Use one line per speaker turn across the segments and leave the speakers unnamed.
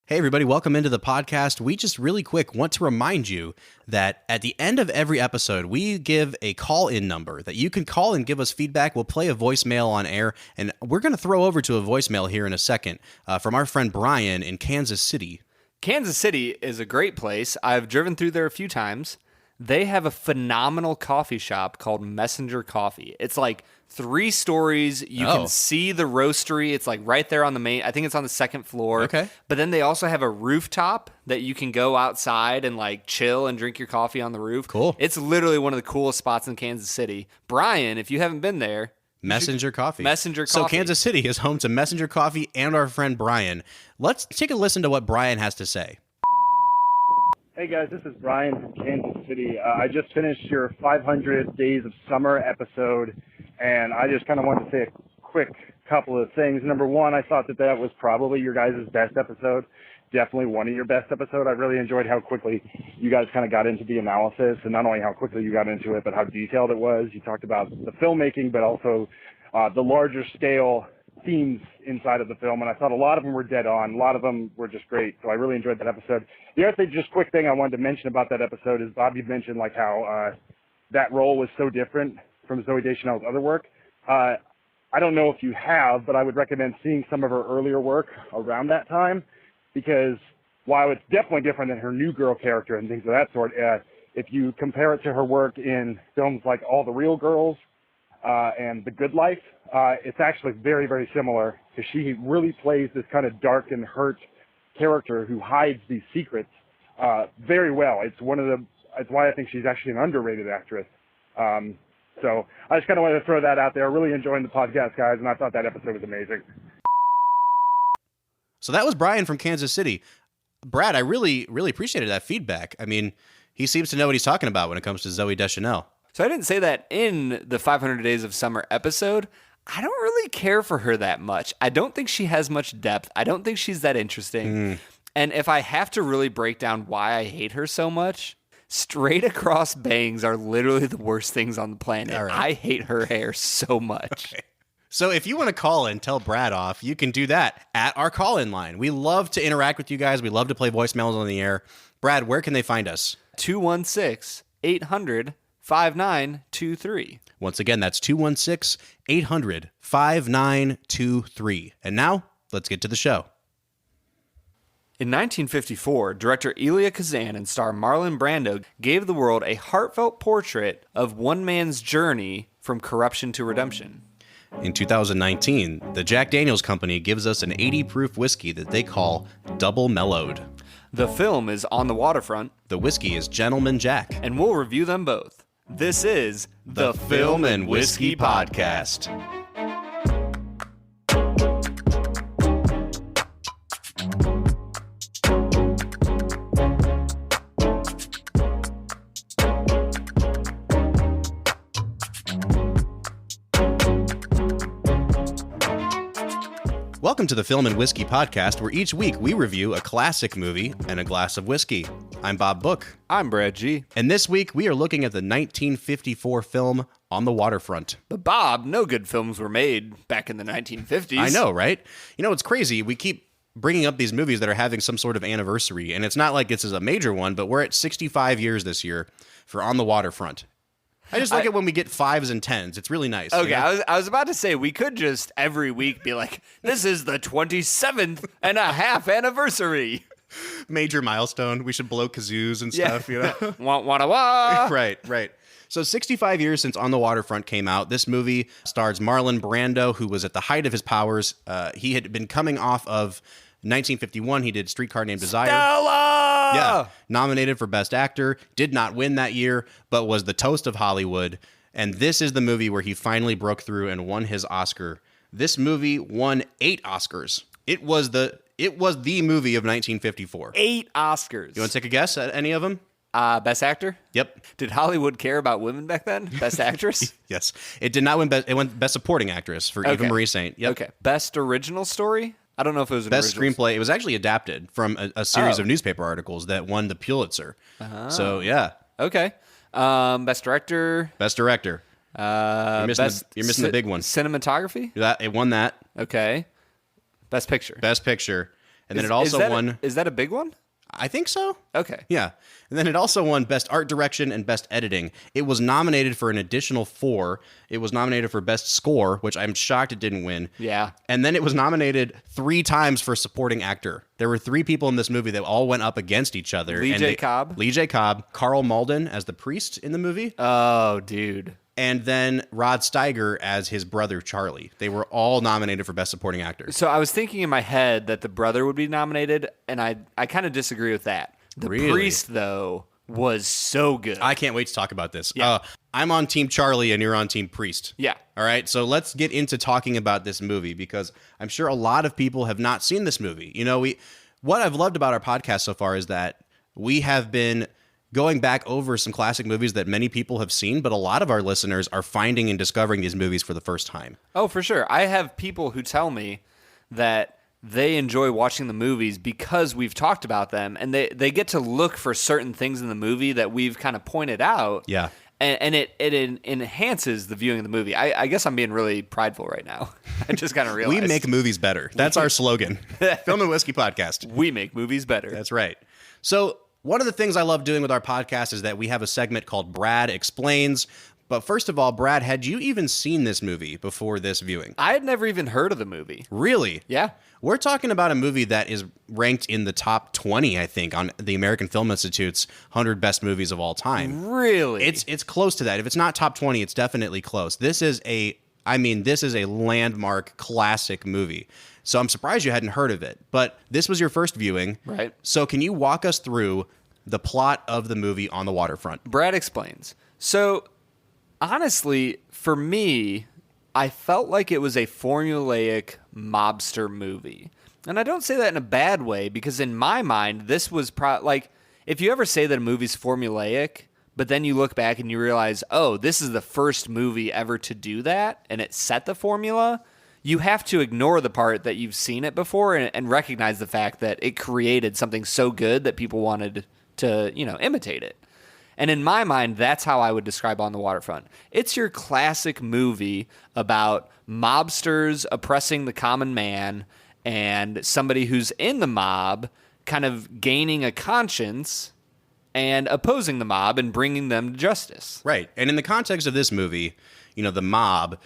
Hey, everybody, welcome into the podcast. We just really quick want to remind you that at the end of every episode, we give a call-in number that you can call and give us feedback. We'll play a voicemail on air, and we're going to throw over to a voicemail here in a second from our friend Brian in Kansas City.
Kansas City is a great place. I've driven through there a few times. They have a phenomenal coffee shop called Messenger Coffee. It's like 3 stories. You can see the roastery. It's like right there on the main. I think it's on the 2nd floor.
Okay.
But then they also have a rooftop that you can go outside and like chill and drink your coffee on the roof.
Cool.
It's literally one of the coolest spots in Kansas City. Brian, if you haven't been there,
Messenger Coffee.
Messenger Coffee.
So Kansas City is home to Messenger Coffee and our friend Brian. Let's take a listen to what Brian has to say.
Hey guys, this is Brian from Kansas City. I just finished your 500 Days of Summer episode, and I just kind of wanted to say a quick couple of things. Number one, I thought that was probably your guys' best episode. Definitely one of your best episodes. I really enjoyed how quickly you guys kind of got into the analysis, and not only how quickly you got into it, but how detailed it was. You talked about the filmmaking, but also the larger scale themes inside of the film, and I thought a lot of them were dead on. A lot of them were just great, so I really enjoyed that episode. The other thing, just quick thing I wanted to mention about that episode is, Bob, you mentioned like how that role was so different from Zooey Deschanel's other work. I don't know if you have, but I would recommend seeing some of her earlier work around that time, because while it's definitely different than her New Girl character and things of that sort, if you compare it to her work in films like All the Real Girls and The Good Life, it's actually very, very similar, because she really plays this kind of dark and hurt character who hides these secrets very well. It's why I think she's actually an underrated actress. So I just kind of wanted to throw that out there. Really enjoying the podcast, guys, and I thought that episode was amazing.
So that was Brian from Kansas City. Brad, I really, really appreciated that feedback. I mean, he seems to know what he's talking about when it comes to Zooey Deschanel.
So I didn't say that in the 500 Days of Summer episode. I don't really care for her that much. I don't think she has much depth. I don't think she's that interesting. And if I have to really break down why I hate her so much, straight across bangs are literally the worst things on the planet. Right. I hate her hair so much.
Okay. So if you want to call and tell Brad off, you can do that at our call-in line. We love to interact with you guys. We love to play voicemails on the air. Brad, where can they find us?
216-800-5923.
Once again, that's 216-800-5923. And now, let's get to the show.
In 1954, director Elia Kazan and star Marlon Brando gave the world a heartfelt portrait of one man's journey from corruption to redemption.
In 2019, the Jack Daniel's Company gives us an 80-proof whiskey that they call Double Mellowed.
The film is On the Waterfront.
The whiskey is Gentleman Jack.
And we'll review them both. This is the Film and Whiskey Podcast.
Welcome to the Film and Whiskey Podcast, where each week we review a classic movie and a glass of whiskey. I'm Bob Book.
I'm Brad G.
And this week we are looking at the 1954 film On the Waterfront.
But Bob, no good films were made back in the 1950s.
I know, right? You know, it's crazy. We keep bringing up these movies that are having some sort of anniversary, and it's not like this is a major one, but we're at 65 years this year for On the Waterfront. I just like it when we get 5s and 10s. It's really nice.
Okay,
you know?
I was about to say we could just every week be like, this is the 27th and a half anniversary.
Major milestone. We should blow kazoos and stuff, you know?
Wah.
Right. So 65 years since On the Waterfront came out, this movie stars Marlon Brando, who was at the height of his powers. He had been coming off of 1951. He did Streetcar Named Desire.
Stella!
Yeah, nominated for Best Actor, did not win that year, but was the toast of Hollywood. And this is the movie where he finally broke through and won his Oscar. This movie won 8 Oscars. It was the movie of 1954.
8 Oscars.
You want to take a guess at any of them?
Best Actor?
Yep.
Did Hollywood care about women back then? Best Actress?
Yes. It did not win It won Best Supporting Actress for Eva Marie Saint. Yep.
Okay. Best Original Story? I don't know if it was an
Best
original
Screenplay. It was actually adapted from a series of newspaper articles that won the Pulitzer. So, yeah.
Okay. Best Director?
Best Director. You're missing the big one.
Cinematography?
It won that.
Okay. Best Picture?
Best Picture. And then it also won.
Is that a big one?
I think so.
Okay.
Yeah. And then it also won Best Art Direction and Best Editing. It was nominated for an additional 4. It was nominated for Best Score, which I'm shocked it didn't win.
Yeah.
And then it was nominated 3 times for Supporting Actor. There were 3 people in this movie that all went up against each other.
J Cobb.
Lee J. Cobb, Karl Malden as the priest in the movie.
Oh, dude.
And then Rod Steiger as his brother, Charlie. They were all nominated for Best Supporting Actor.
So I was thinking in my head that the brother would be nominated, and I kind of disagree with that. The priest, though, was so good.
I can't wait to talk about this.
Yeah.
I'm on Team Charlie, and you're on Team Priest.
Yeah.
All right, so let's get into talking about this movie, because I'm sure a lot of people have not seen this movie. You know, what I've loved about our podcast so far is that we have been going back over some classic movies that many people have seen, but a lot of our listeners are finding and discovering these movies for the first time.
Oh, for sure. I have people who tell me that they enjoy watching the movies because we've talked about them, and they get to look for certain things in the movie that we've kind of pointed out.
Yeah.
And it enhances the viewing of the movie. I guess I'm being really prideful right now. I just kind of realized.
We make movies better. That's our slogan. Film and Whiskey Podcast.
We make movies better.
That's right. So one of the things I love doing with our podcast is that we have a segment called Brad Explains. But first of all, Brad, had you even seen this movie before this viewing?
I had never even heard of the movie.
Really?
Yeah.
We're talking about a movie that is ranked in the top 20, I think, on the American Film Institute's 100 best movies of all time.
Really?
It's close to that. If it's not top 20, it's definitely close. This is a landmark classic movie. So I'm surprised you hadn't heard of it. But this was your first viewing.
Right.
So can you walk us through the plot of the movie On the Waterfront?
Brad Explains. So honestly, for me, I felt like it was a formulaic mobster movie. And I don't say that in a bad way, because in my mind, this was like, if you ever say that a movie's formulaic, but then you look back and you realize, oh, this is the first movie ever to do that, and it set the formula, you have to ignore the part that you've seen it before and recognize the fact that it created something so good that people wanted to, imitate it. And in my mind, that's how I would describe On the Waterfront. It's your classic movie about mobsters oppressing the common man and somebody who's in the mob kind of gaining a conscience and opposing the mob and bringing them to justice.
Right. And in the context of this movie, the mob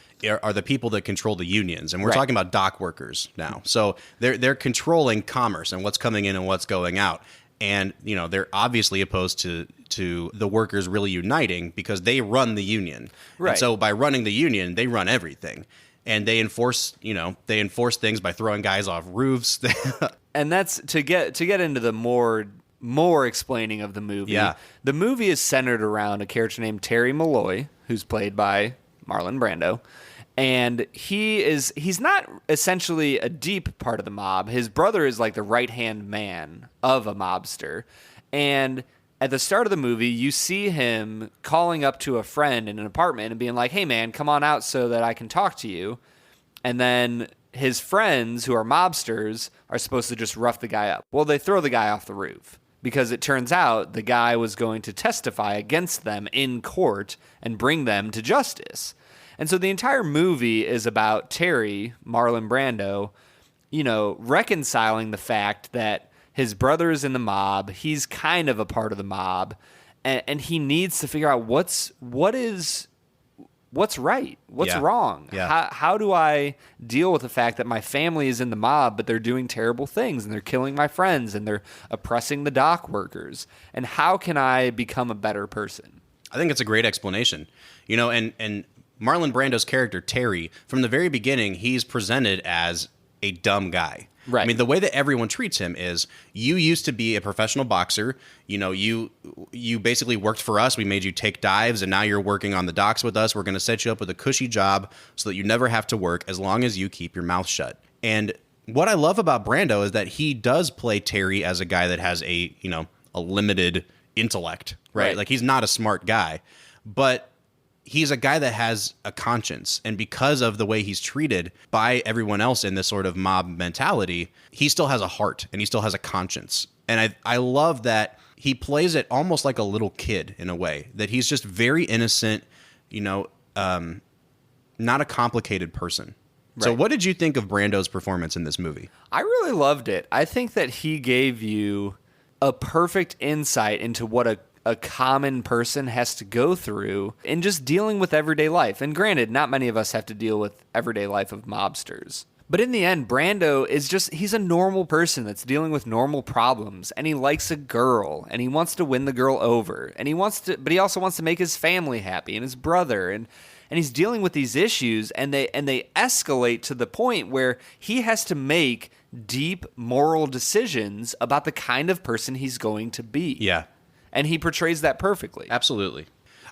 are the people that control the unions. And we're
Right.
talking about dock workers now. So they're controlling commerce and what's coming in and what's going out. And, they're obviously opposed to the workers really uniting because they run the union.
Right.
And so by running the union, they run everything. And they enforce things by throwing guys off roofs.
And that's to get into the more explaining of the movie.
Yeah.
The movie is centered around a character named Terry Malloy, who's played by Marlon Brando. And he's not essentially a deep part of the mob. His brother is like the right-hand man of a mobster. And at the start of the movie, you see him calling up to a friend in an apartment and being like, hey, man, come on out so that I can talk to you. And then his friends, who are mobsters, are supposed to just rough the guy up. Well, they throw the guy off the roof because it turns out the guy was going to testify against them in court and bring them to justice. And so the entire movie is about Terry, Marlon Brando, reconciling the fact that his brother is in the mob, he's kind of a part of the mob, and he needs to figure out what's right, what's wrong.
Yeah.
How do I deal with the fact that my family is in the mob, but they're doing terrible things, and they're killing my friends, and they're oppressing the dock workers, and how can I become a better person?
I think it's a great explanation. And Marlon Brando's character, Terry, from the very beginning, he's presented as a dumb guy.
Right.
I mean, the way that everyone treats him is, you used to be a professional boxer. You basically worked for us. We made you take dives, and now you're working on the docks with us. We're going to set you up with a cushy job so that you never have to work as long as you keep your mouth shut. And what I love about Brando is that he does play Terry as a guy that has a limited intellect, right? Like, he's not a smart guy, but he's a guy that has a conscience, and because of the way he's treated by everyone else in this sort of mob mentality, he still has a heart and he still has a conscience. And I love that he plays it almost like a little kid in a way, that he's just very innocent, not a complicated person. So
Right.
what did you think of Brando's performance in this movie?
I really loved it. I think that he gave you a perfect insight into what a common person has to go through in just dealing with everyday life. And granted, not many of us have to deal with everyday life of mobsters. But in the end, Brando is he's a normal person that's dealing with normal problems, and he likes a girl, and he wants to win the girl over, but he also wants to make his family happy and his brother, and he's dealing with these issues, and they escalate to the point where he has to make deep moral decisions about the kind of person he's going to be.
Yeah.
And he portrays that perfectly.
Absolutely.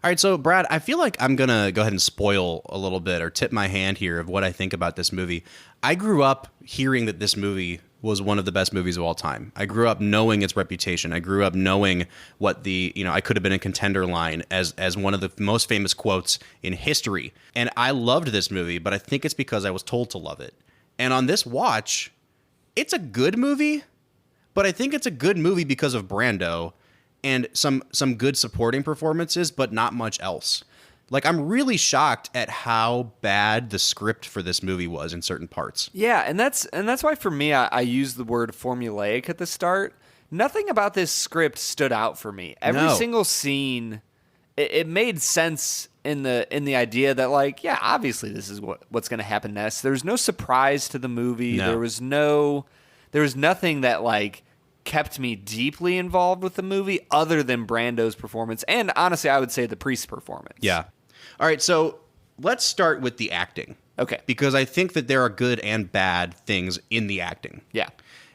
All right, so Brad, I feel like I'm going to go ahead and spoil a little bit or tip my hand here of what I think about this movie. I grew up hearing that this movie was one of the best movies of all time. I grew up knowing its reputation. I grew up knowing what I could have been a contender line as one of the most famous quotes in history. And I loved this movie, but I think it's because I was told to love it. And on this watch, it's a good movie, but I think it's a good movie because of Brando and some good supporting performances, but not much else. Like, I'm really shocked at how bad the script for this movie was in certain parts.
Yeah, and that's why for me I use the word formulaic at the start. Nothing about this script stood out for me. Every single scene, it made sense in the idea that, like, yeah, obviously this is what's going to happen next. There was no surprise to the movie.
No.
There was nothing that, like, kept me deeply involved with the movie other than Brando's performance, and honestly I would say the priest's performance.
Yeah. All right, so let's start with the acting.
Okay.
Because I think that there are good and bad things in the acting.
Yeah.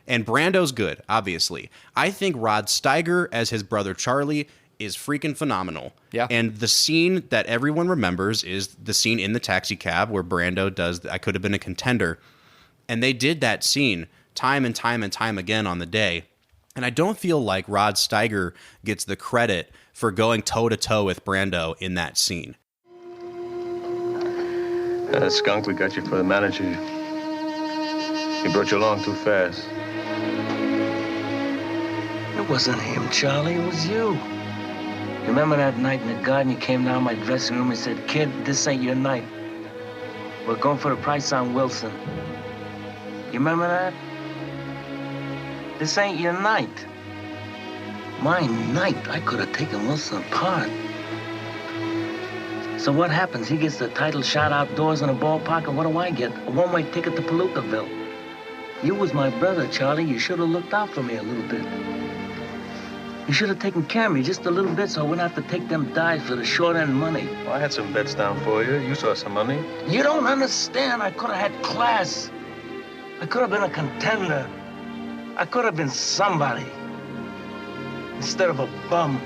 And Brando's good, obviously. I think Rod Steiger as his brother Charlie is freaking phenomenal.
Yeah.
And the scene that everyone remembers is the scene in the taxi cab where Brando does I could have been a contender. And they did that scene time and time and time again on the day. And I don't feel like Rod Steiger gets the credit for going toe-to-toe with Brando in that scene.
Skunk, we got you for the manager. He brought you along too fast.
It wasn't him, Charlie. It was you. You remember that night in the garden? You came down my dressing room and said, "Kid, this ain't your night. We're going for the price on Wilson." You remember that? This ain't your night. My night, I could have taken Wilson apart. So what happens? He gets the title shot outdoors in a ballpark, and what do I get? A one-way ticket to Palookaville. You was my brother, Charlie. You should have looked out for me a little bit. You should have taken care of me just a little bit so I wouldn't have to take them dives for the short-end money.
Well, I had some bets down for you. You saw some money.
You don't understand. I could have had class. I could have been a contender. I could have been somebody instead of a bum,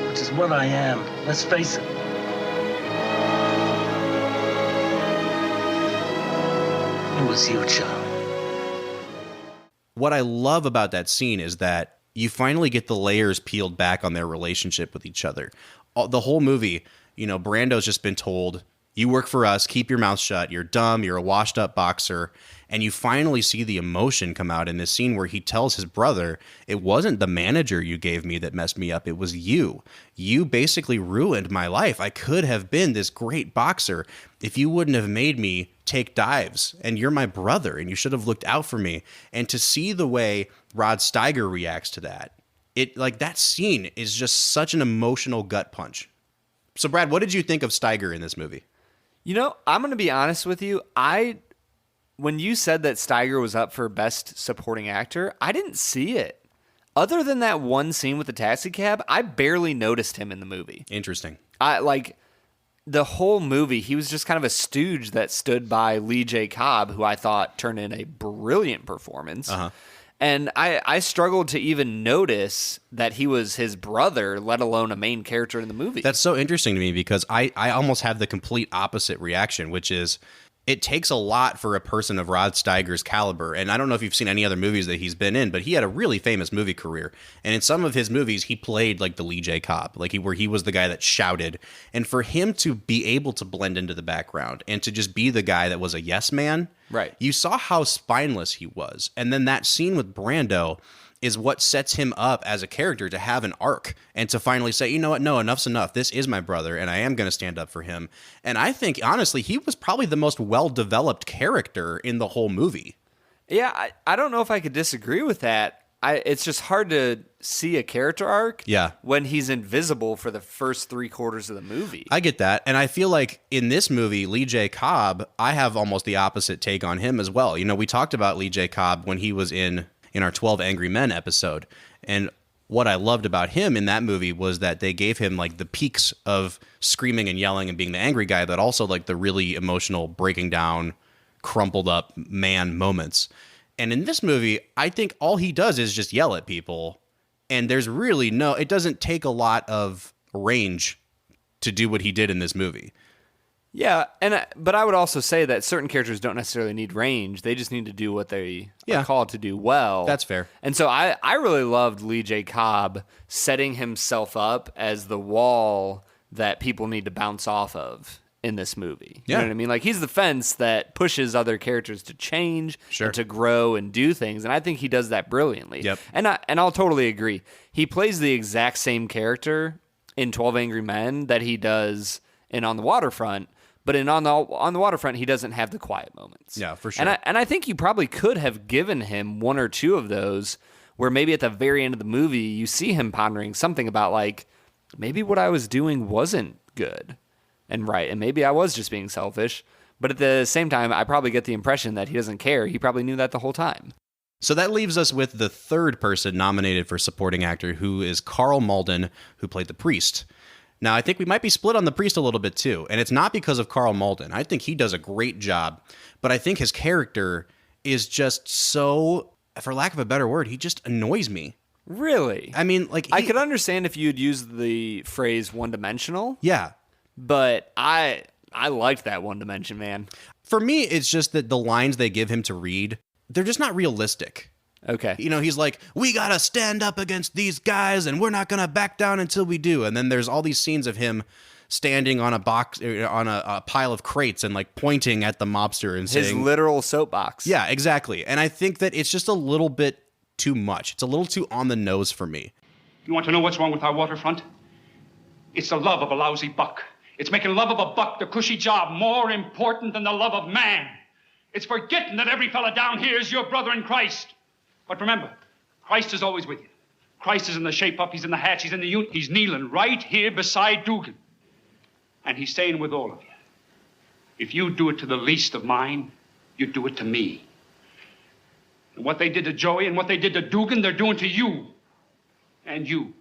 which is what I am. Let's face it. It was you, Charlie.
What I love about that scene is that you finally get the layers peeled back on their relationship with each other. The whole movie, Brando's just been told, you work for us, keep your mouth shut, you're dumb, you're a washed up boxer. And you finally see the emotion come out in this scene where he tells his brother, it wasn't the manager you gave me that messed me up, it was you. You basically ruined my life. I could have been this great boxer if you wouldn't have made me take dives. And you're my brother, and you should have looked out for me. And to see the way Rod Steiger reacts to that, that scene is just such an emotional gut punch. So, Brad, what did you think of Steiger in this movie?
I'm going to be honest with you. When you said that Steiger was up for Best Supporting Actor, I didn't see it. Other than that one scene with the taxi cab, I barely noticed him in the movie.
Interesting.
The whole movie, he was just kind of a stooge that stood by J Cobb, who I thought turned in a brilliant performance. Uh-huh. And I struggled to even notice that he was his brother, let alone a main character in the movie.
That's so interesting to me because I almost have the complete opposite reaction, which is it takes a lot for a person of Rod Steiger's caliber. And I don't know if you've seen any other movies that he's been in, but he had a really famous movie career. And in some of his movies, he played like the J Cobb, where he was the guy that shouted. And for him to be able to blend into the background and to just be the guy that was a yes man
Right.
You saw how spineless he was. And then that scene with Brando is what sets him up as a character to have an arc and to finally say, you know what, no, enough's enough. This is my brother, and I am going to stand up for him. And I think, honestly, he was probably the most well-developed character in the whole movie.
Yeah, I don't know if I could disagree with that. It's just hard to see a character arc when he's invisible for the first 3/4 of the movie.
I get that. And I feel like in this movie, J Cobb, I have almost the opposite take on him as well. You know, we talked about J Cobb when he was in our 12 Angry Men episode. And what I loved about him in that movie was that they gave him like the peaks of screaming and yelling and being the angry guy, but also like the really emotional breaking down, crumpled up man moments. And in this movie, I think all he does is just yell at people. And there's really it doesn't take a lot of range to do what he did in this movie.
Yeah, but I would also say that certain characters don't necessarily need range. They just need to do what they are called to do well.
That's fair.
And so I really loved J Cobb setting himself up as the wall that people need to bounce off of in this movie. You know what I mean? Like, he's the fence that pushes other characters to change and to grow and do things. And I think he does that brilliantly.
Yep.
And I'll totally agree. He plays the exact same character in 12 Angry Men that he does in On the Waterfront. But on the Waterfront, he doesn't have the quiet moments.
Yeah, for sure.
And I think you probably could have given him one or two of those where maybe at the very end of the movie, you see him pondering something about, like, maybe what I was doing wasn't good and right, and maybe I was just being selfish. But at the same time, I probably get the impression that he doesn't care. He probably knew that the whole time.
So that leaves us with the third person nominated for supporting actor, who is Karl Malden, who played the priest. Now, I think we might be split on the priest a little bit, too. And it's not because of Karl Malden. I think he does a great job. But I think his character is just so, for lack of a better word, he just annoys me.
Really?
I mean, like...
I could understand if you'd used the phrase one-dimensional.
Yeah.
But I liked that one dimension, man.
For me, it's just that the lines they give him to read, they're just not realistic.
Okay.
You know, he's like, we got to stand up against these guys and we're not going to back down until we do. And then there's all these scenes of him standing on a box, on a pile of crates and like pointing at the mobster and saying...
His literal soapbox.
Yeah, exactly. And I think that it's just a little bit too much. It's a little too on the nose for me.
You want to know what's wrong with our waterfront? It's the love of a lousy buck. It's making love of a buck, the cushy job, more important than the love of man. It's forgetting that every fella down here is your brother in Christ. But remember, Christ is always with you. Christ is in the shape-up, he's in the hatch, he's in the unit. He's kneeling right here beside Dugan. And he's staying with all of you. If you do it to the least of mine, you do it to me. And what they did to Joey and what they did to Dugan, they're doing to you. And you.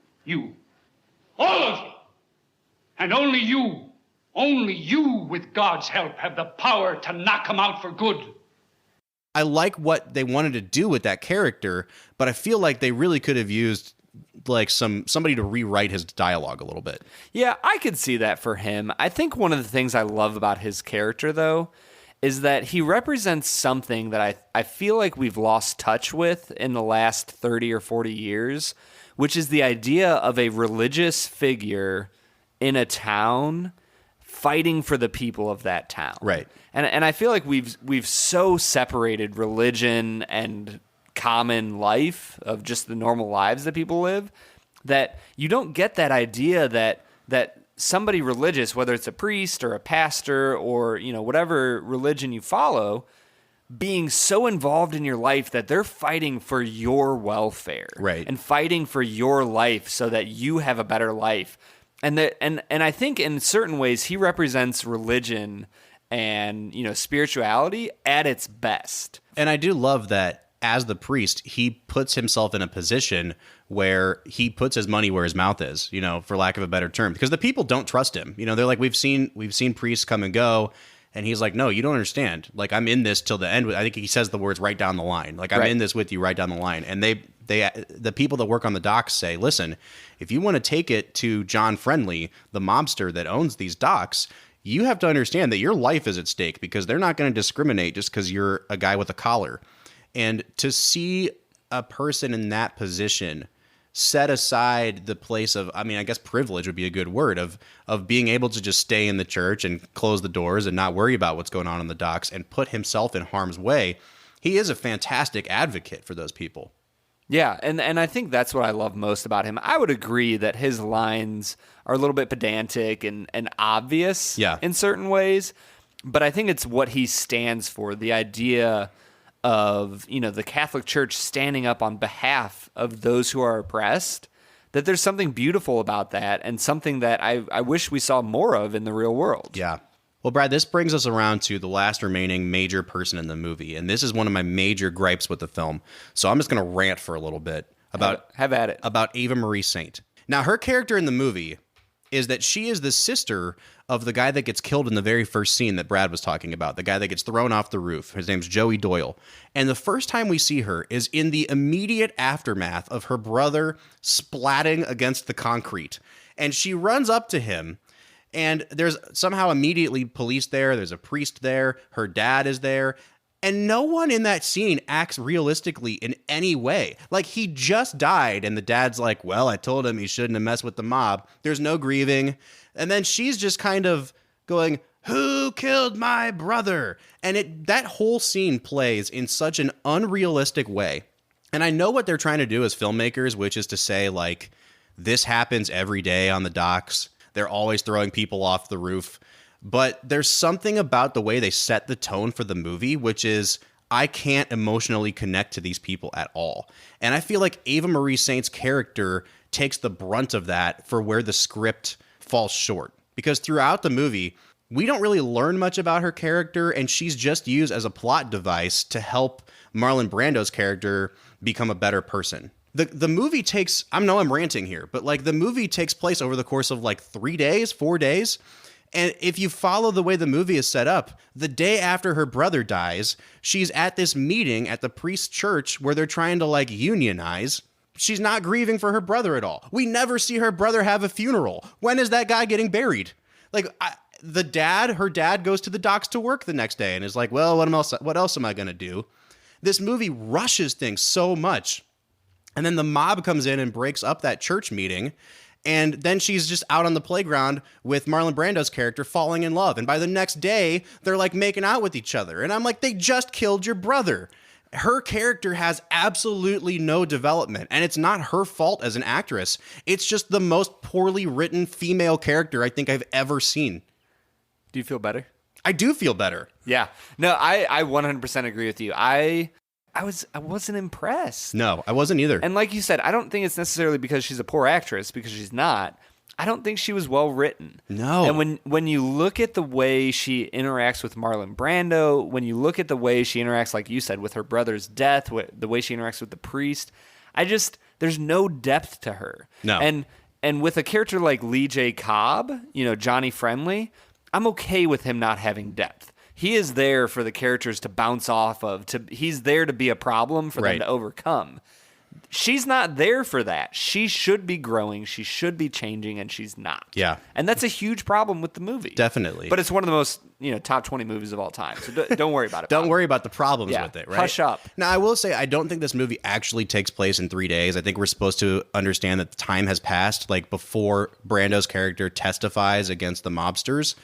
All of you. And only you, with God's help, have the power to knock him out for good.
I like what they wanted to do with that character, but I feel like they really could have used like somebody to rewrite his dialogue a little bit.
Yeah, I could see that for him. I think one of the things I love about his character, though, is that he represents something that I feel like we've lost touch with in the last 30 or 40 years, which is the idea of a religious figure in a town fighting for the people of that town.
Right.
And I feel like we've so separated religion and common life of just the normal lives that people live that you don't get that idea that somebody religious, whether it's a priest or a pastor or, you know, whatever religion you follow, being so involved in your life that they're fighting for your welfare.
Right.
And fighting for your life so that you have a better life. And I think in certain ways he represents religion and, you know, spirituality at its best.
And I do love that as the priest, he puts himself in a position where he puts his money where his mouth is, you know, for lack of a better term, because the people don't trust him. You know, they're like, we've seen priests come and go. And he's like, no, you don't understand. Like, I'm in this till the end. I think he says the words right down the line. Like, I'm in this with you right down the line. And the people that work on the docks say, listen, if you want to take it to John Friendly, the mobster that owns these docks, you have to understand that your life is at stake because they're not going to discriminate just because you're a guy with a collar. And to see a person in that position set aside the place of, I mean, I guess privilege would be a good word, of being able to just stay in the church and close the doors and not worry about what's going on the docks and put himself in harm's way. He is a fantastic advocate for those people.
Yeah, and I think that's what I love most about him. I would agree that his lines are a little bit pedantic and obvious in certain ways, but I think it's what he stands for, the idea of, you know, the Catholic Church standing up on behalf of those who are oppressed, that there's something beautiful about that and something that I wish we saw more of in the real world.
Yeah. Well, Brad, this brings us around to the last remaining major person in the movie, and this is one of my major gripes with the film. So I'm just going to rant for a little bit about
have at it.
About Ava Marie Saint. Now, her character in the movie is that she is the sister of the guy that gets killed in the very first scene that Brad was talking about, the guy that gets thrown off the roof. His name's Joey Doyle. And the first time we see her is in the immediate aftermath of her brother splatting against the concrete. And she runs up to him, and there's somehow immediately police there. There's a priest there. Her dad is there. And no one in that scene acts realistically in any way. Like, he just died, and the dad's like, well, I told him he shouldn't have messed with the mob. There's no grieving. And then she's just kind of going, who killed my brother? And that whole scene plays in such an unrealistic way. And I know what they're trying to do as filmmakers, which is to say, like, this happens every day on the docks. They're always throwing people off the roof. But there's something about the way they set the tone for the movie, which is I can't emotionally connect to these people at all. And I feel like Ava Marie Saint's character takes the brunt of that for where the script falls short. Because throughout the movie, we don't really learn much about her character, and she's just used as a plot device to help Marlon Brando's character become a better person. The movie takes, I know I'm ranting here, but like the movie takes place over the course of like 4 days. And if you follow the way the movie is set up, the day after her brother dies, she's at this meeting at the priest's church where they're trying to like unionize. She's not grieving for her brother at all. We never see her brother have a funeral. When is that guy getting buried? Like her dad goes to the docks to work the next day and is like, well, what else am I going to do? This movie rushes things so much. And then the mob comes in and breaks up that church meeting. And then she's just out on the playground with Marlon Brando's character falling in love. And by the next day, they're like making out with each other. And I'm like, they just killed your brother. Her character has absolutely no development. And it's not her fault as an actress. It's just the most poorly written female character I think I've ever seen.
Do you feel better?
I do feel better.
Yeah. No, I 100% agree with you. I wasn't impressed.
No, I wasn't either.
And like you said, I don't think it's necessarily because she's a poor actress, because she's not. I don't think she was well written.
No.
And when you look at the way she interacts with Marlon Brando, when you look at the way she interacts, like you said, with her brother's death, the way she interacts with the priest, there's no depth to her.
No.
And with a character like J Cobb, Johnny Friendly, I'm okay with him not having depth. He is there for the characters to bounce off of. He's there to be a problem for them to overcome. She's not there for that. She should be growing. She should be changing, and she's not.
Yeah.
And that's a huge problem with the movie.
Definitely.
But it's one of the most, top 20 movies of all time. So don't worry about it.
Don't worry about the problems with it, right?
Hush up.
Now, I will say, I don't think this movie actually takes place in 3 days. I think we're supposed to understand that the time has passed, like before Brando's character testifies against the mobsters.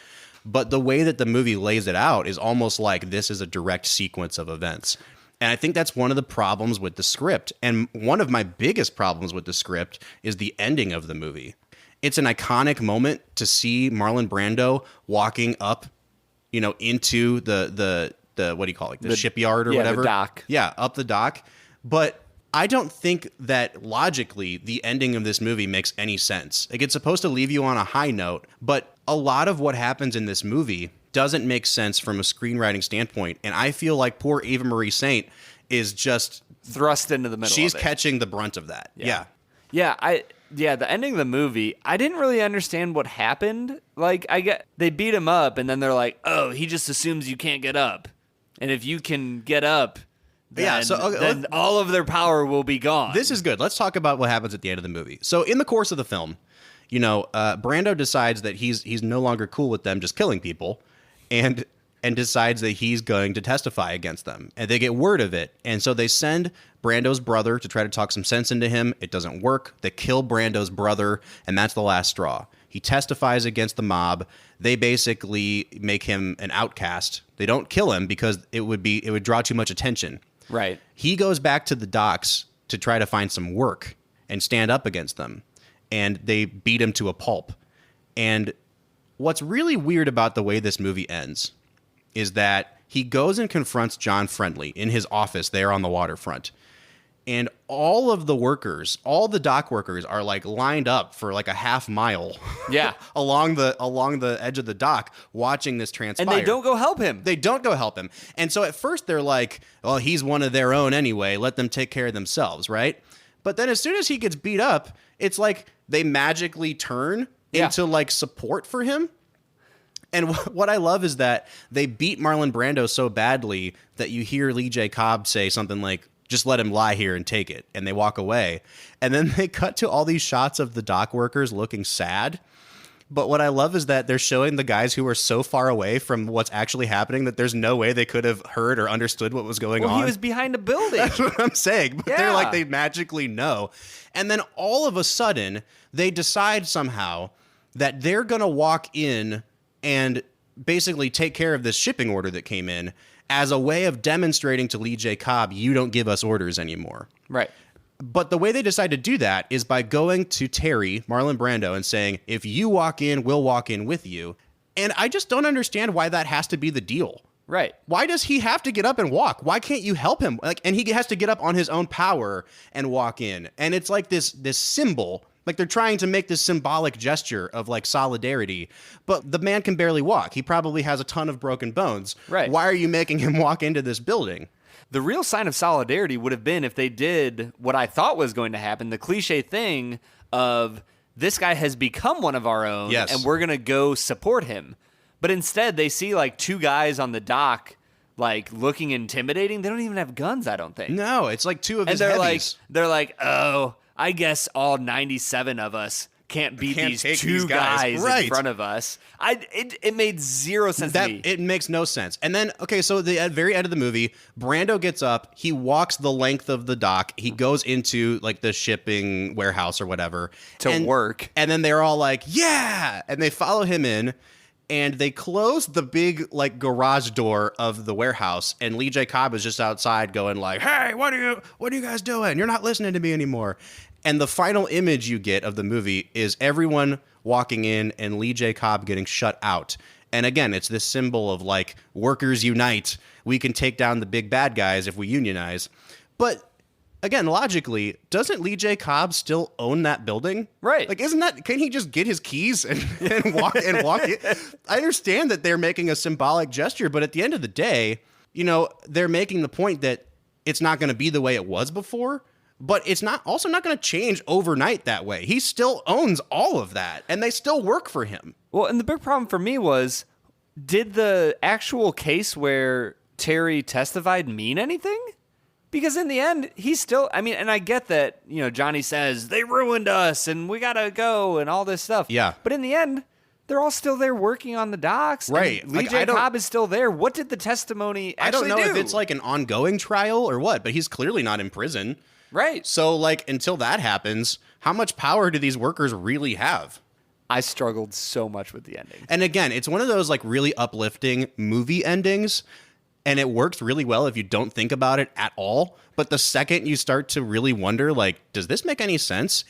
But the way that the movie lays it out is almost like this is a direct sequence of events. And I think that's one of the problems with the script. And one of my biggest problems with the script is the ending of the movie. It's an iconic moment to see Marlon Brando walking up, into the what do you call it? The shipyard or whatever.
The dock.
Yeah, up the dock. But I don't think that logically the ending of this movie makes any sense. Like, it's supposed to leave you on a high note, but a lot of what happens in this movie doesn't make sense from a screenwriting standpoint. And I feel like poor Ava Marie Saint is just
thrust into the middle.
She's
of it.
catching the brunt of that. Yeah.
The ending of the movie, I didn't really understand what happened. Like, they beat him up, and then they're like, "Oh, he just assumes you can't get up, and if you can get up, then all of their power will be gone."
This is good. Let's talk about what happens at the end of the movie. So in the course of the film, Brando decides that he's no longer cool with them just killing people, and and decides that he's going to testify against them. And they get word of it. And so they send Brando's brother to try to talk some sense into him. It doesn't work. They kill Brando's brother, and that's the last straw. He testifies against the mob. They basically make him an outcast. They don't kill him because it would draw too much attention.
Right.
He goes back to the docks to try to find some work and stand up against them. And they beat him to a pulp. And what's really weird about the way this movie ends is that he goes and confronts John Friendly in his office there on the waterfront. And all of the workers, all the dock workers are like lined up for like a half mile along the edge of the dock watching this transpire.
And they don't go help him.
They don't go help him. And so at first they're like, well, he's one of their own anyway. Let them take care of themselves, right? But then as soon as he gets beat up, it's like they magically turn into like support for him. And what I love is that they beat Marlon Brando so badly that you hear J Cobb say something like, just let him lie here and take it. And they walk away. And then they cut to all these shots of the dock workers looking sad. But what I love is that they're showing the guys who are so far away from what's actually happening that there's no way they could have heard or understood what was going on.
He was behind a building.
That's what I'm saying. But they're like, they magically know. And then all of a sudden, they decide somehow that they're going to walk in and basically take care of this shipping order that came in as a way of demonstrating to J Cobb, you don't give us orders anymore.
Right.
But the way they decide to do that is by going to Terry, Marlon Brando, and saying, if you walk in, we'll walk in with you. And I just don't understand why that has to be the deal.
Right.
Why does he have to get up and walk? Why can't you help him? And he has to get up on his own power and walk in. And it's like this symbol. Like they're trying to make this symbolic gesture of like solidarity, but the man can barely walk. He probably has a ton of broken bones.
Right.
Why are you making him walk into this building?
The real sign of solidarity would have been if they did what I thought was going to happen, the cliche thing of this guy has become one of our own and we're going to go support him. But instead they see like two guys on the dock like looking intimidating. They don't even have guns, I don't think.
No, it's like two of his heavies.
They're like, oh, I guess all 97 of us can't beat these two guys in front of us. It made zero sense to me.
It makes no sense. And then, okay, so at the very end of the movie, Brando gets up. He walks the length of the dock. He goes into like the shipping warehouse or whatever.
To work.
And then they're all like, yeah! And they follow him in. And they close the big like garage door of the warehouse, and J Cobb is just outside going like, "Hey, what are you guys doing? You're not listening to me anymore." And the final image you get of the movie is everyone walking in and J Cobb getting shut out. And again, it's this symbol of like workers unite. We can take down the big bad guys if we unionize. But again, logically, doesn't J Cobb still own that building?
Right.
Like, can't he just get his keys and walk it? I understand that they're making a symbolic gesture, but at the end of the day, they're making the point that it's not going to be the way it was before, but it's also not going to change overnight that way. He still owns all of that, and they still work for him.
Well, and the big problem for me was, did the actual case where Terry testified mean anything? Because in the end, he's still, and I get that, Johnny says, they ruined us and we got to go and all this stuff.
Yeah.
But in the end, they're all still there working on the docks.
Right.
J Cobb is still there. What did the testimony actually do?
I don't know if it's like an ongoing trial or what, but he's clearly not in prison.
Right.
So, like, until that happens, how much power do these workers really have?
I struggled so much with the ending.
And again, it's one of those, like, really uplifting movie endings. And it works really well if you don't think about it at all. But the second you start to really wonder, like, does this make any sense?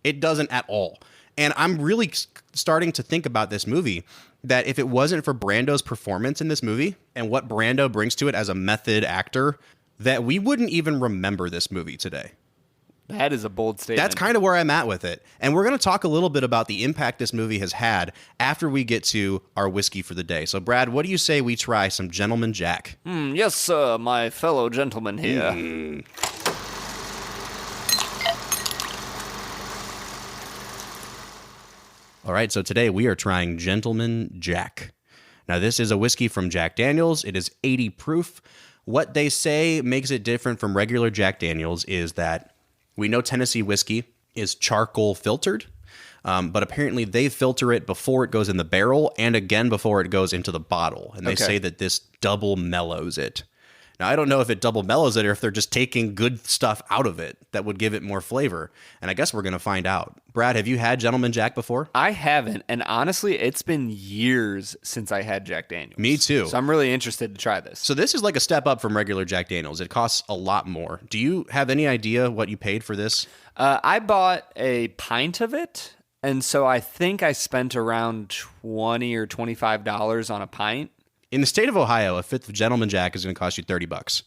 It doesn't at all. And I'm really starting to think about this movie that if it wasn't for Brando's performance in this movie and what Brando brings to it as a method actor, that we wouldn't even remember this movie today.
That is a bold statement.
That's kind of where I'm at with it. And we're going to talk a little bit about the impact this movie has had after we get to our whiskey for the day. So, Brad, what do you say we try some Gentleman Jack?
Yes, sir, my fellow gentleman here.
All right, so today we are trying Gentleman Jack. Now, this is a whiskey from Jack Daniels. It is 80 proof. What they say makes it different from regular Jack Daniels is that we know Tennessee whiskey is charcoal filtered. but apparently they filter it before it goes in the barrel and again before it goes into the bottle. And they say that this double mellows it. Now, I don't know if it double mellows it or if they're just taking good stuff out of it that would give it more flavor. And I guess we're going to find out. Brad, have you had Gentleman Jack before?
I haven't. And honestly, it's been years since I had Jack Daniels.
Me too.
So I'm really interested to try this.
So this is like a step up from regular Jack Daniels. It costs a lot more. Do you have any idea what you paid for this?
I bought a pint of it. And so I think I spent around $20 or $25 on a pint.
In the state of Ohio, a fifth of Gentleman Jack is going to cost you $30.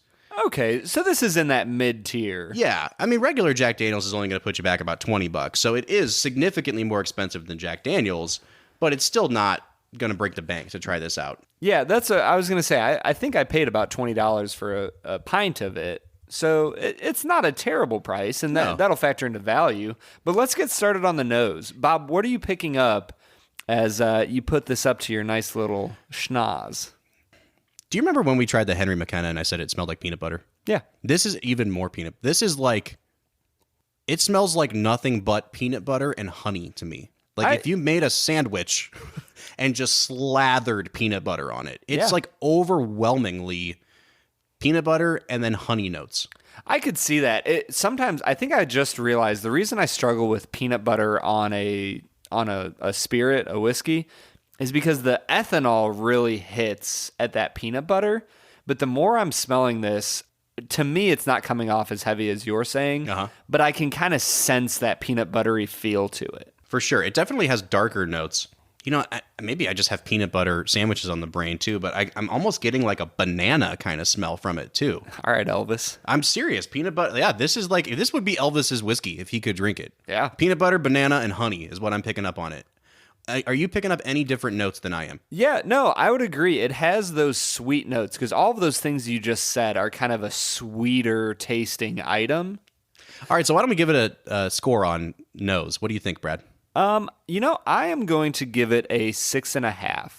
Okay, so this is in that mid tier.
Yeah, I mean, regular Jack Daniels is only going to put you back about $20, so it is significantly more expensive than Jack Daniels, but it's still not going to break the bank to try this out.
Yeah, I was going to say, I think I paid about $20 for a pint of it, so it's not a terrible price, and that'll factor into value. But let's get started on the nose. Bob, what are you picking up as you put this up to your nice little schnoz?
Do you remember when we tried the Henry McKenna and I said it smelled like peanut butter?
Yeah.
This is even more peanut. This is like, it smells like nothing but peanut butter and honey to me. Like if you made a sandwich and just slathered peanut butter on it, it's like overwhelmingly peanut butter and then honey notes.
I could see that. Sometimes I think I just realized the reason I struggle with peanut butter on a spirit, a whiskey, is because the ethanol really hits at that peanut butter. But the more I'm smelling this, to me, it's not coming off as heavy as you're saying, but I can kind of sense that peanut buttery feel to it.
For sure. It definitely has darker notes. You know, maybe I just have peanut butter sandwiches on the brain too, but I'm almost getting like a banana kind of smell from it too.
All right, Elvis.
I'm serious. Peanut butter. Yeah, this would be Elvis's whiskey if he could drink it.
Yeah.
Peanut butter, banana, and honey is what I'm picking up on it. Are you picking up any different notes than I am?
Yeah, no, I would agree. It has those sweet notes because all of those things you just said are kind of a sweeter tasting item.
All right, so why don't we give it a score on nose? What do you think, Brad?
I am going to give it a 6.5.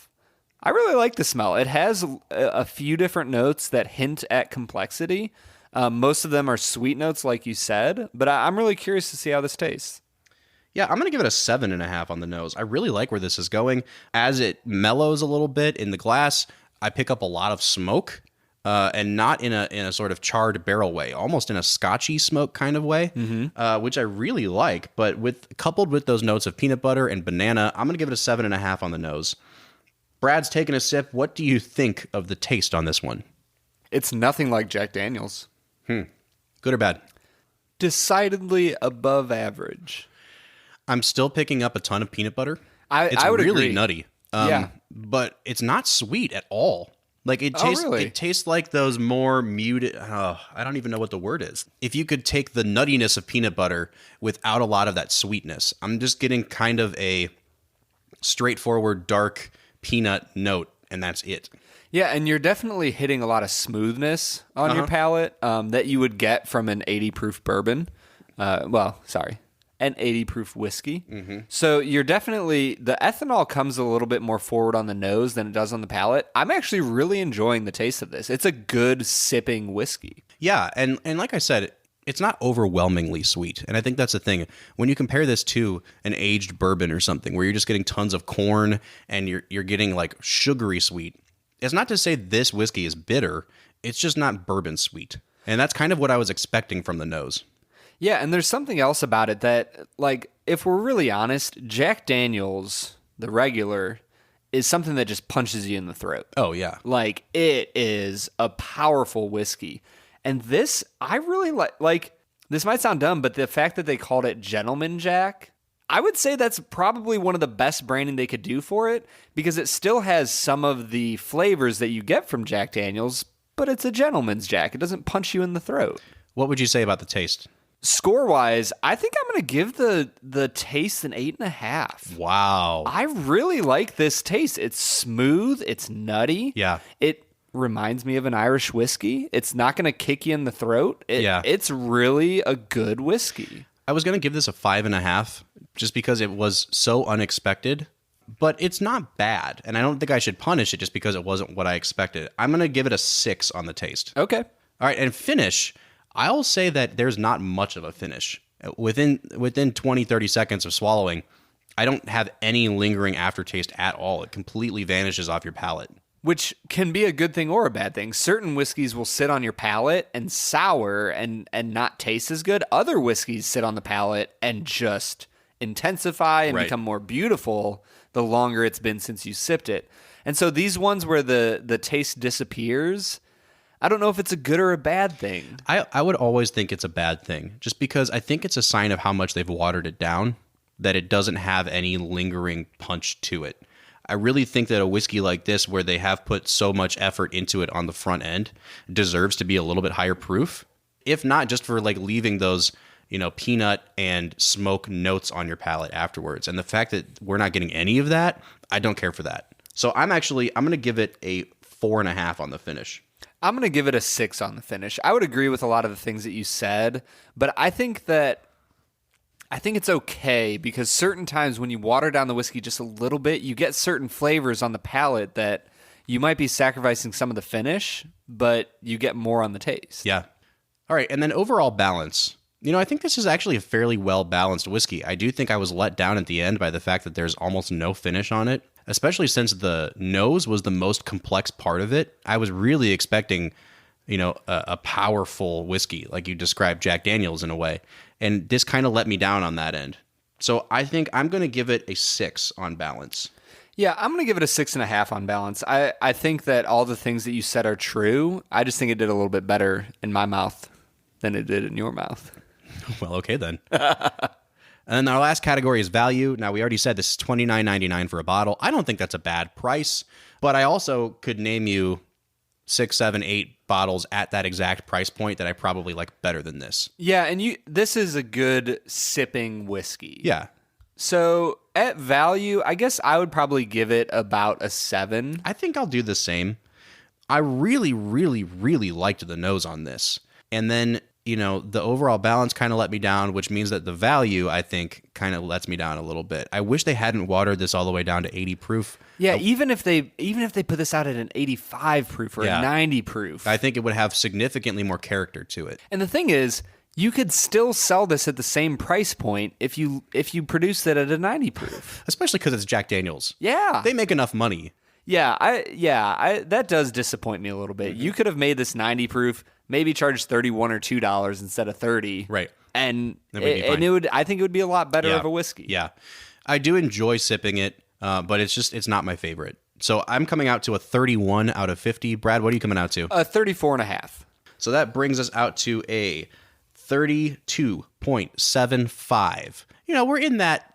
I really like the smell. It has a few different notes that hint at complexity. Most of them are sweet notes, like you said, but I'm really curious to see how this tastes.
Yeah, I'm going to give it a 7.5 on the nose. I really like where this is going. As it mellows a little bit in the glass, I pick up a lot of smoke, and not in a sort of charred barrel way, almost in a scotchy smoke kind of way, which I really like. But coupled with those notes of peanut butter and banana, I'm going to give it a 7.5 on the nose. Brad's taking a sip. What do you think of the taste on this one?
It's nothing like Jack Daniels.
Good or bad?
Decidedly above average.
I'm still picking up a ton of peanut butter.
I would
really
agree.
Nutty. But it's not sweet at all. Like it tastes,
really?
It tastes like those more muted. I don't even know what the word is. If you could take the nuttiness of peanut butter without a lot of that sweetness, I'm just getting kind of a straightforward dark peanut note, and that's it.
Yeah, and you're definitely hitting a lot of smoothness on your palate that you would get from an 80 proof bourbon. An 80 proof whiskey. So you're definitely, the ethanol comes a little bit more forward on the nose than it does on the palate. I'm actually really enjoying the taste of this. It's a good sipping whiskey.
Yeah, and like I said, it's not overwhelmingly sweet. And I think that's the thing. When you compare this to an aged bourbon or something where you're just getting tons of corn and you're getting like sugary sweet, it's not to say this whiskey is bitter. It's just not bourbon sweet. And that's kind of what I was expecting from the nose.
Yeah, and there's something else about it that, like, if we're really honest, Jack Daniels, the regular, is something that just punches you in the throat.
Oh, yeah.
Like, it is a powerful whiskey. And this, I really like, this might sound dumb, but the fact that they called it Gentleman Jack, I would say that's probably one of the best branding they could do for it, because it still has some of the flavors that you get from Jack Daniels, but it's a gentleman's Jack. It doesn't punch you in the throat.
What would you say about the taste?
Score-wise, I think I'm going to give the taste an 8.5.
Wow.
I really like this taste. It's smooth. It's nutty.
Yeah.
It reminds me of an Irish whiskey. It's not going to kick you in the throat. It's really a good whiskey.
I was going to give this a 5.5 just because it was so unexpected, but it's not bad. And I don't think I should punish it just because it wasn't what I expected. I'm going to give it a 6 on the taste.
Okay.
All right. And finish, I'll say that there's not much of a finish. Within 20, 30 seconds of swallowing, I don't have any lingering aftertaste at all. It completely vanishes off your palate.
Which can be a good thing or a bad thing. Certain whiskeys will sit on your palate and sour and not taste as good. Other whiskeys sit on the palate and just intensify and become more beautiful the longer it's been since you sipped it. And so these ones where the taste disappears, I don't know if it's a good or a bad thing.
I would always think it's a bad thing, just because I think it's a sign of how much they've watered it down, that it doesn't have any lingering punch to it. I really think that a whiskey like this, where they have put so much effort into it on the front end, deserves to be a little bit higher proof. If not, just for like leaving those, peanut and smoke notes on your palate afterwards. And the fact that we're not getting any of that, I don't care for that. So I'm going to give it a 4.5 on the finish.
I'm going to give it a 6 on the finish. I would agree with a lot of the things that you said, but I think it's okay because certain times when you water down the whiskey just a little bit, you get certain flavors on the palate that you might be sacrificing some of the finish, but you get more on the taste.
Yeah. All right. And then overall balance. I think this is actually a fairly well-balanced whiskey. I do think I was let down at the end by the fact that there's almost no finish on it, especially since the nose was the most complex part of it. I was really expecting a powerful whiskey, like you described Jack Daniels in a way. And this kind of let me down on that end. So I think I'm going to give it a 6 on balance.
Yeah, I'm going to give it a 6.5 on balance. I think that all the things that you said are true. I just think it did a little bit better in my mouth than it did in your mouth.
Well, okay then. And then our last category is value. Now, we already said this is $29.99 for a bottle. I don't think that's a bad price, but I also could name you 6, 7, 8 bottles at that exact price point that I probably like better than this.
Yeah, and this is a good sipping whiskey.
Yeah.
So at value, I guess I would probably give it about a 7.
I think I'll do the same. I really, really, really liked the nose on this. And then, the overall balance kind of let me down, which means that the value, I think, kind of lets me down a little bit. I wish they hadn't watered this all the way down to 80 proof.
Yeah, even if they put this out at an 85 proof or a 90 proof.
I think it would have significantly more character to it.
And the thing is, you could still sell this at the same price point if you produced it at a 90 proof.
Especially because it's Jack Daniels.
Yeah.
They make enough money.
Yeah, that does disappoint me a little bit. You could have made this 90 proof, maybe charged $31 or $2 instead of $30.
Right.
And I think it would be a lot better of a whiskey.
Yeah. I do enjoy sipping it, but it's not my favorite. So I'm coming out to a 31 out of 50. Brad, what are you coming out to?
A 34.5.
So that brings us out to a 32.75. We're in that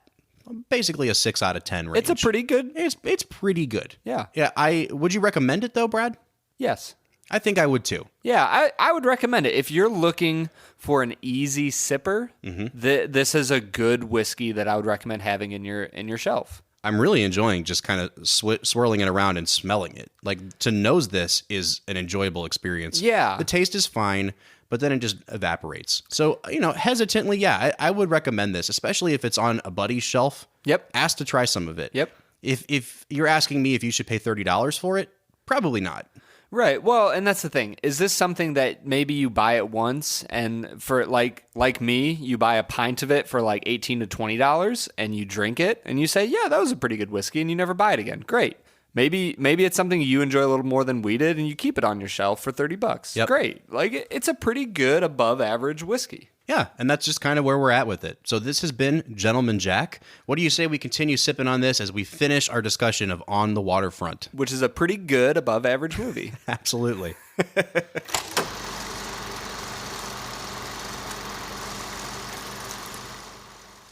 basically a 6 out of 10 range.
It's a pretty good.
It's pretty good.
Yeah.
Yeah. Would you recommend it though, Brad?
Yes.
I think I would too.
Yeah, I would recommend it. If you're looking for an easy sipper, this is a good whiskey that I would recommend having in your shelf.
I'm really enjoying just kind of swirling it around and smelling it. Like, to nose this is an enjoyable experience.
Yeah.
The taste is fine, but then it just evaporates. So, hesitantly, yeah, I would recommend this, especially if it's on a buddy's shelf.
Yep.
Ask to try some of it.
Yep.
If you're asking me if you should pay $30 for it, probably not.
Right. Well, and that's the thing. Is this something that maybe you buy it once and for like me, you buy a pint of it for like $18 to $20 and you drink it and you say, yeah, that was a pretty good whiskey, and you never buy it again. Great. Maybe it's something you enjoy a little more than we did and you keep it on your shelf for $30.
Yep.
Great. Like, it's a pretty good above average whiskey.
Yeah, and that's just kind of where we're at with it. So this has been Gentleman Jack. What do you say we continue sipping on this as we finish our discussion of On the Waterfront?
Which is a pretty good above average movie.
Absolutely.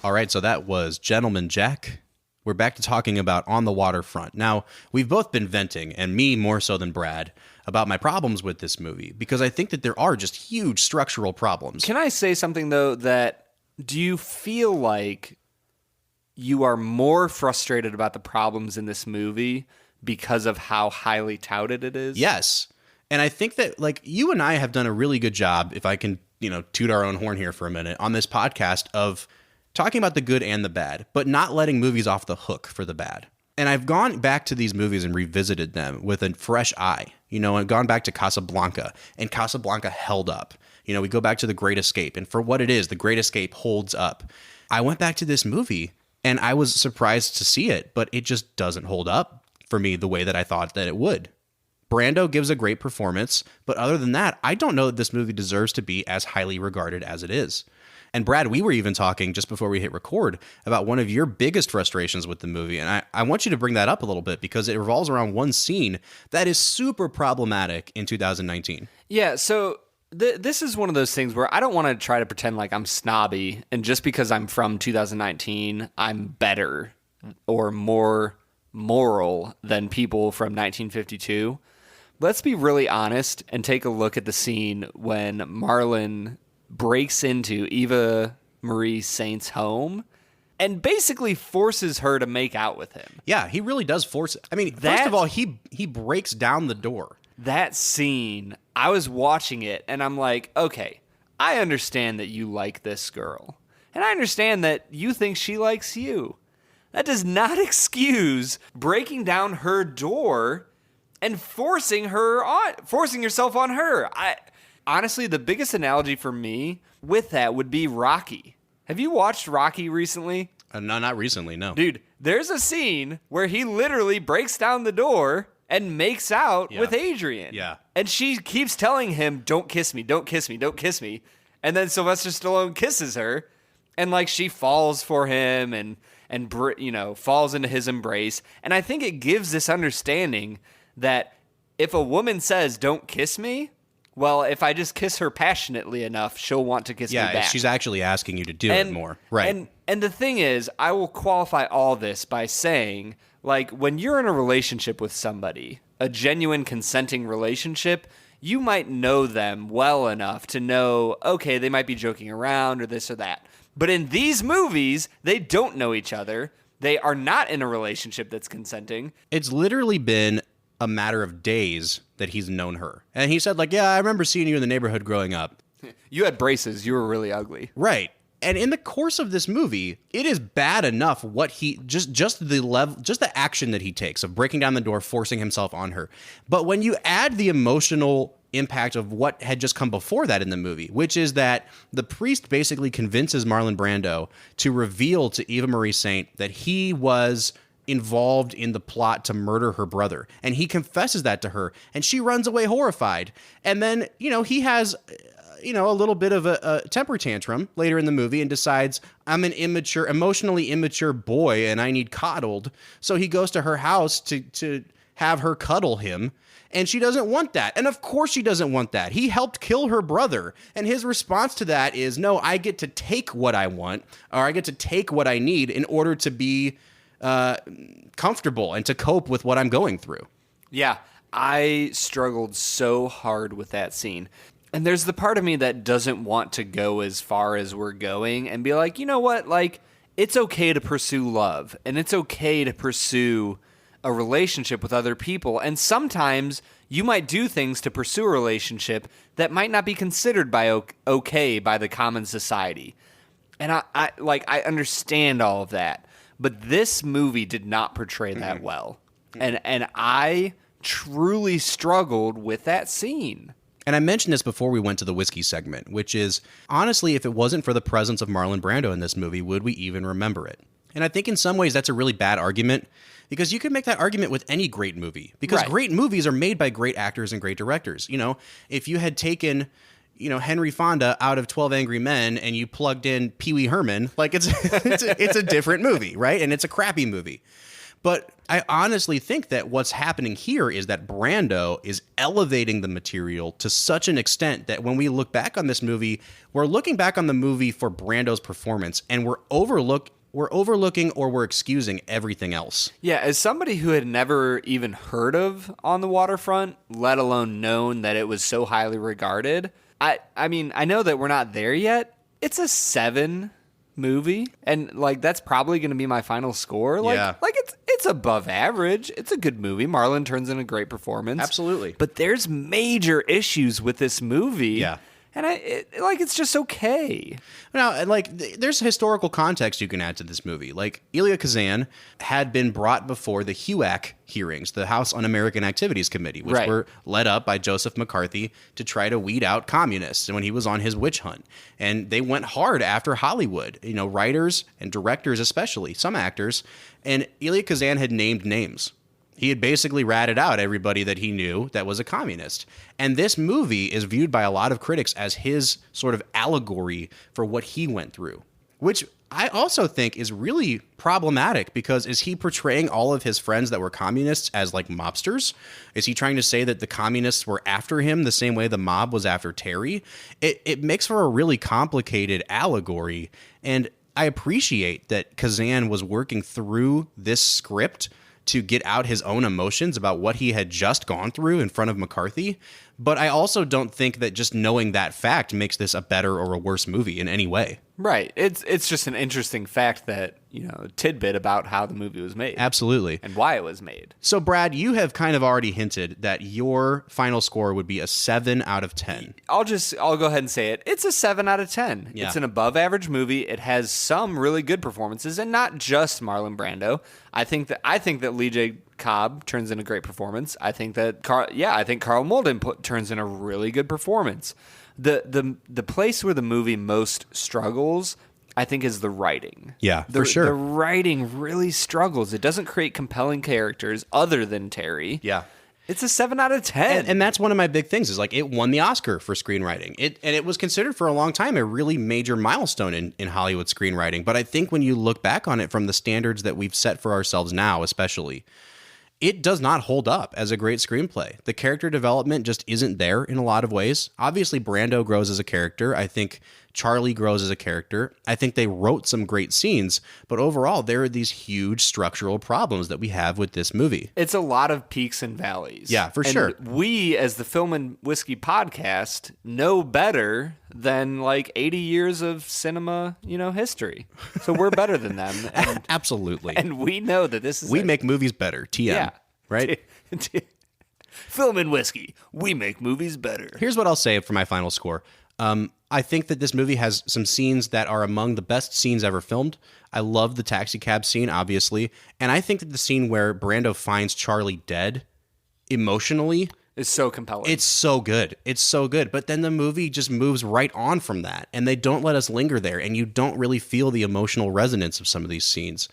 All right, so that was Gentleman Jack. We're back to talking about On the Waterfront. Now, we've both been venting, and me more so than Brad, about my problems with this movie, because I think that there are just huge structural problems.
Can I say something, though, that do you feel like you are more frustrated about the problems in this movie because of how highly touted it is?
Yes. And I think that, like, you and I have done a really good job, if I can, toot our own horn here for a minute, on this podcast of talking about the good and the bad, but not letting movies off the hook for the bad. And I've gone back to these movies and revisited them with a fresh eye, and gone back to Casablanca, and Casablanca held up. We go back to The Great Escape, and for what it is, The Great Escape holds up. I went back to this movie, And I was surprised to see it, but it just doesn't hold up for me the way that I thought that it would. Brando gives a great performance, but other than that, I don't know that this movie deserves to be as highly regarded as it is. And Brad, we were even talking just before we hit record about one of your biggest frustrations with the movie. And I want you to bring that up a little bit because it revolves around one scene that is super problematic in 2019.
Yeah, so this is one of those things where I don't want to try to pretend like I'm snobby, and just because I'm from 2019, I'm better or more moral than people from 1952. Let's be really honest and take a look at the scene when Marlon breaks into Eva Marie Saint's home and basically forces her to make out with him.
Yeah, he really does force it. I mean, first of all, he breaks down the door.
That scene, I was watching it and I'm like, okay, I understand that you like this girl. And I understand that you think she likes you. That does not excuse breaking down her door and forcing yourself on her. Honestly, the biggest analogy for me with that would be Rocky. Have you watched Rocky recently?
No, not recently, no.
Dude, there's a scene where he literally breaks down the door and makes out with Adrian.
Yeah.
And she keeps telling him, don't kiss me, don't kiss me, don't kiss me. And then Sylvester Stallone kisses her, and like she falls for him and falls into his embrace. And I think it gives this understanding that if a woman says, don't kiss me, well, if I just kiss her passionately enough, she'll want to kiss me back.
Yeah, she's actually asking you to do it more. Right.
And the thing is, I will qualify all this by saying, like, when you're in a relationship with somebody, a genuine consenting relationship, you might know them well enough to know, okay, they might be joking around or this or that. But in these movies, they don't know each other. They are not in a relationship that's consenting.
It's literally been a matter of days that he's known her. And he said, like, yeah, I remember seeing you in the neighborhood growing up.
You had braces. You were really ugly.
Right. And in the course of this movie, it is bad enough what he just the action that he takes of breaking down the door, forcing himself on her. But when you add the emotional impact of what had just come before that in the movie, which is that the priest basically convinces Marlon Brando to reveal to Eva Marie Saint that he was involved in the plot to murder her brother. And he confesses that to her, and she runs away horrified. And then, he has a little bit of a temper tantrum later in the movie and decides, I'm an emotionally immature boy and I need coddled. So he goes to her house to have her cuddle him. And she doesn't want that. And of course she doesn't want that. He helped kill her brother. And his response to that is, no, I get to take what I want, or I get to take what I need in order to be comfortable and to cope with what I'm going through.
Yeah, I struggled so hard with that scene. And there's the part of me that doesn't want to go as far as we're going and be like, you know what? Like, it's okay to pursue love, and it's okay to pursue a relationship with other people. And sometimes you might do things to pursue a relationship that might not be considered okay by the common society. And I understand all of that. But this movie did not portray that well. And I truly struggled with that scene.
And I mentioned this before we went to the whiskey segment, which is, honestly, if it wasn't for the presence of Marlon Brando in this movie, would we even remember it? And I think in some ways that's a really bad argument, because you can make that argument with any great movie. Because great movies are made by great actors and great directors. If you had taken Henry Fonda out of 12 Angry Men and you plugged in Pee Wee Herman, like it's a different movie, right? And it's a crappy movie. But I honestly think that what's happening here is that Brando is elevating the material to such an extent that when we look back on this movie, we're looking back on the movie for Brando's performance, and we're overlooking or we're excusing everything else.
Yeah, as somebody who had never even heard of On the Waterfront, let alone known that it was so highly regarded, I mean, I know that we're not there yet. It's a 7 movie, and like that's probably going to be my final score. Like it's above average. It's a good movie. Marlon turns in a great performance.
Absolutely.
But there's major issues with this movie And it's just okay.
Now, and there's historical context you can add to this movie. Like, Elia Kazan had been brought before the HUAC hearings, the House Un-American Activities Committee, which were led up by Joseph McCarthy to try to weed out communists when he was on his witch hunt. And they went hard after Hollywood, writers and directors especially, some actors. And Elia Kazan had named names. He had basically ratted out everybody that he knew that was a communist. And this movie is viewed by a lot of critics as his sort of allegory for what he went through, which I also think is really problematic, because is he portraying all of his friends that were communists as like mobsters? Is he trying to say that the communists were after him the same way the mob was after Terry? It makes for a really complicated allegory. And I appreciate that Kazan was working through this script to get out his own emotions about what he had just gone through in front of McCarthy. But I also don't think that just knowing that fact makes this a better or a worse movie in any way.
Right. It's just an interesting fact that, tidbit about how the movie was made.
Absolutely.
And why it was made.
So, Brad, you have kind of already hinted that your final score would be a 7 out of 10.
I'll go ahead and say it. It's a 7 out of 10.
Yeah.
It's an above average movie. It has some really good performances, and not just Marlon Brando. I think that J Cobb turns in a great performance. I think that Karl Malden turns in a really good performance. The place where the movie most struggles, I think, is the writing.
Yeah, for sure.
The writing really struggles. It doesn't create compelling characters other than Terry.
Yeah.
It's a 7 out of 10.
And that's one of my big things is it won the Oscar for screenwriting. It was considered for a long time a really major milestone in Hollywood screenwriting. But I think when you look back on it from the standards that we've set for ourselves now, especially, it does not hold up as a great screenplay. The character development just isn't there in a lot of ways. Obviously, Brando grows as a character. I think Charlie grows as a character. I think they wrote some great scenes, but overall, there are these huge structural problems that we have with this movie.
It's a lot of peaks and valleys.
Yeah, for sure.
We, as the Film and Whiskey podcast, know better than 80 years of cinema, history. So we're better than them. And,
Absolutely.
And we know that this is...
We make movies better. TM.
Yeah.
Right?
Film and Whiskey. We make movies better.
Here's what I'll say for my final score. I think that this movie has some scenes that are among the best scenes ever filmed. I love the taxi cab scene, obviously. And I think that the scene where Brando finds Charlie dead emotionally
is so compelling.
It's so good. It's so good. But then the movie just moves right on from that. And they don't let us linger there. And you don't really feel the emotional resonance of some of these scenes.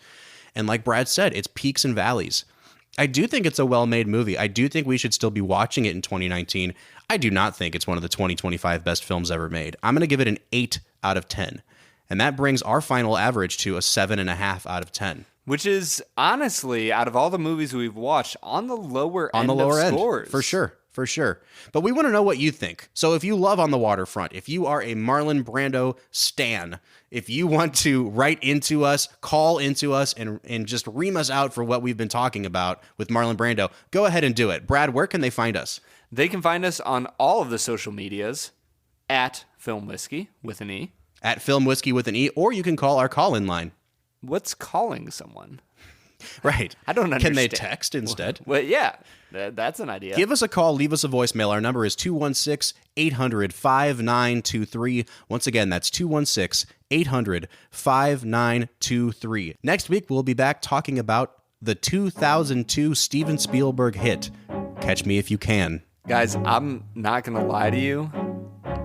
And like Brad said, it's peaks and valleys. I do think it's a well-made movie. I do think we should still be watching it in 2019. I do not think it's one of the 2025 best films ever made. I'm going to give it an 8 out of 10. And that brings our final average to a 7.5 out of 10.
Which is, honestly, out of all the movies we've watched, on the lower end of scores.
For sure. For sure. But we want to know what you think. So if you love On the Waterfront, if you are a Marlon Brando stan, if you want to write into us, call into us, and just ream us out for what we've been talking about with Marlon Brando, go ahead and do it. Brad, where can they find us?
They can find us on all of the social medias at Film Whiskey with an E.
At Film Whiskey with an E, or you can call our call-in line.
What's calling someone?
Right.
I don't understand.
Can they text instead?
Well, yeah, that's an idea.
Give us a call. Leave us a voicemail. Our number is 216-800-5923. Once again, that's 216-800-5923. Next week, we'll be back talking about the 2002 Steven Spielberg hit, Catch Me If You Can.
Guys, I'm not going to lie to you.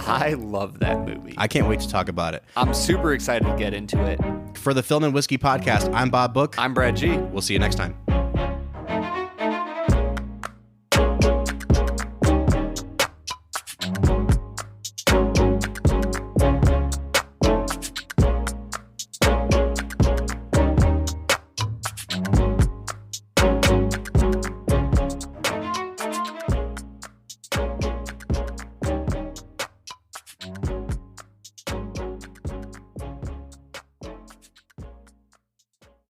I love that movie.
I can't wait to talk about it.
I'm super excited to get into it.
For the Film and Whiskey podcast, I'm Bob Book.
I'm Brad G.
We'll see you next time.